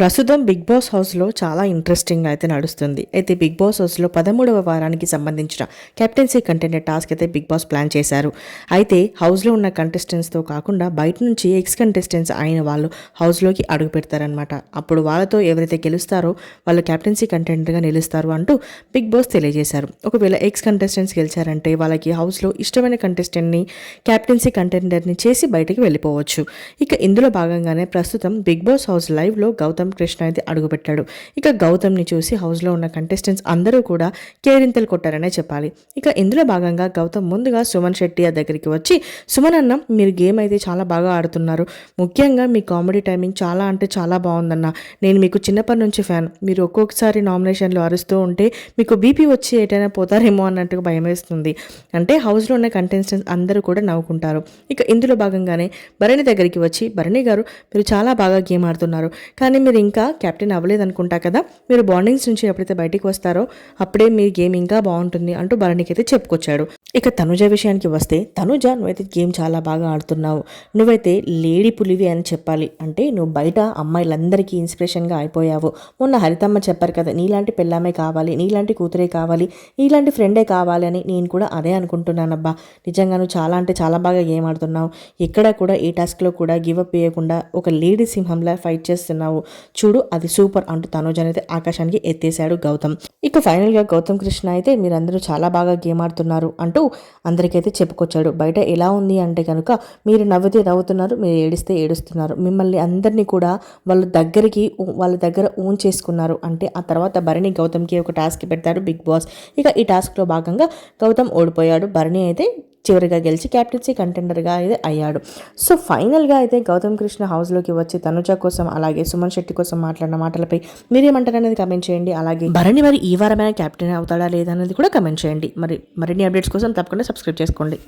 ప్రస్తుతం big boss హౌస్లో చాలా ఇంట్రెస్టింగ్ అయితే నడుస్తుంది. అయితే బిగ్ బాస్ హౌస్లో 13వ వారానికి సంబంధించిన కెప్టెన్సీ కంటెండర్ టాస్క్ అయితే బిగ్ బాస్ ప్లాన్ చేశారు. అయితే హౌస్లో ఉన్న కంటెస్టెంట్స్తో కాకుండా బయట నుంచి ఎక్స్ కంటెస్టెంట్స్ అయిన వాళ్ళు హౌస్లోకి అడుగు పెడతారనమాట. అప్పుడు వాళ్ళతో ఎవరైతే గెలుస్తారో వాళ్ళు కెప్టెన్సీ కంటెండర్గా నిలుస్తారు అంటూ బిగ్ బాస్ తెలియజేశారు. ఒకవేళ ఎక్స్ కంటెస్టెంట్స్ గెలిచారంటే వాళ్ళకి హౌస్లో ఇష్టమైన కంటెస్టెంట్ని కెప్టెన్సీ కంటెండర్ని చేసి బయటకు వెళ్ళిపోవచ్చు. ఇక ఇందులో భాగంగానే ప్రస్తుతం బిగ్ బాస్ హౌస్ లైవ్లో గౌతమ్ కృష్ణ అయితే అడుగుపెట్టాడు. ఇక గౌతమ్ని చూసి హౌస్లో ఉన్న కంటెస్టెంట్స్ అందరూ కూడా కేరింతలు కొట్టారనే చెప్పాలి. ఇక ఇందులో భాగంగా గౌతమ్ ముందుగా సుమన్ శెట్టి దగ్గరికి వచ్చి, సుమన్ అన్న మీరు గేమ్ అయితే చాలా బాగా ఆడుతున్నారు, ముఖ్యంగా మీ కామెడీ టైమింగ్ చాలా అంటే చాలా బాగుందన్న, నేను మీకు చిన్నప్పటి నుంచి ఫ్యాన్, మీరు ఒక్కొక్కసారి నామినేషన్లు అరుస్తూ ఉంటే మీకు బీపీ వచ్చి ఎటైనా పోతారేమో అన్నట్టుగా భయం వేస్తుంది అంటే హౌస్లో ఉన్న కంటెస్టెంట్స్ అందరూ కూడా నవ్వుకుంటారు. ఇక ఇందులో భాగంగానే భరణి దగ్గరికి వచ్చి, భరణి గారు మీరు చాలా బాగా గేమ్ ఆడుతున్నారు, కానీ మీరు ఇంకా కెప్టెన్ అవ్వలేదు అనుకుంటా కదా, మీరు బాండింగ్స్ నుంచి ఎప్పుడైతే బయటికి వస్తారో అప్పుడే మీ గేమ్ ఇంకా బాగుంటుంది అంటూ భరణికి అయితే చెప్పుకొచ్చాడు. ఇక తనుజ విషయానికి వస్తే, తనుజ నువ్వైతే గేమ్ చాలా బాగా ఆడుతున్నావు, నువ్వైతే లేడీ పులివి అని చెప్పాలి, అంటే నువ్వు బయట అమ్మాయిలందరికీ ఇన్స్పిరేషన్గా అయిపోయావు. మొన్న హరితమ్మ చెప్పారు కదా, నీలాంటి పెళ్ళామే కావాలి, నీలాంటి కూతురే కావాలి, నీలాంటి ఫ్రెండే కావాలి అని, నేను కూడా అదే అనుకుంటున్నానబ్బా. నిజంగా నువ్వు చాలా అంటే చాలా బాగా గేమ్ ఆడుతున్నావు, ఎక్కడ కూడా ఏ టాస్క్లో కూడా గివ్ అప్ చేయకుండా ఒక లేడీ సింహంలా ఫైట్ చేస్తున్నావు, చూడు అది సూపర్ అంటూ తనుజ అయితే ఆకాశానికి ఎత్తేసాడు గౌతమ్. ఇక ఫైనల్గా గౌతమ్ కృష్ణ అయితే మీరందరూ చాలా బాగా గేమ్ ఆడుతున్నారు అంటూ అందరికైతే చెప్పుకొచ్చాడు. బయట ఎలా ఉంది అంటే కనుక, మీరు నవ్వితే నవ్వుతున్నారు, మీరు ఏడిస్తే ఏడుస్తున్నారు, మిమ్మల్ని అందరినీ కూడా వాళ్ళ దగ్గర ఓన్ చేసుకున్నారు అంటే. ఆ తర్వాత భరణి గౌతమ్కి ఒక టాస్క్ పెడతాడు బిగ్ బాస్. ఇక ఈ టాస్క్లో భాగంగా గౌతమ్ ఓడిపోయాడు, భరణి అయితే చివరిగా గెలిచి క్యాప్టెన్సీ కంటెండర్గా అయితే అయ్యాడు. సో ఫైనల్గా అయితే గౌతమ్ కృష్ణ హౌస్లోకి వచ్చి తనుజ కోసం అలాగే సుమన్ శెట్టి కోసం మాట్లాడిన మాటలపై మీరేమంటారు అనేది కమెంట్ చేయండి. అలాగే భరణి మరి ఈ వారమైన క్యాప్టెన్ అవుతాడా లేదా అనేది కూడా కమెంట్ చేయండి. మరిన్ని అప్డేట్స్ కోసం తప్పకుండా సబ్స్క్రైబ్ చేసుకోండి.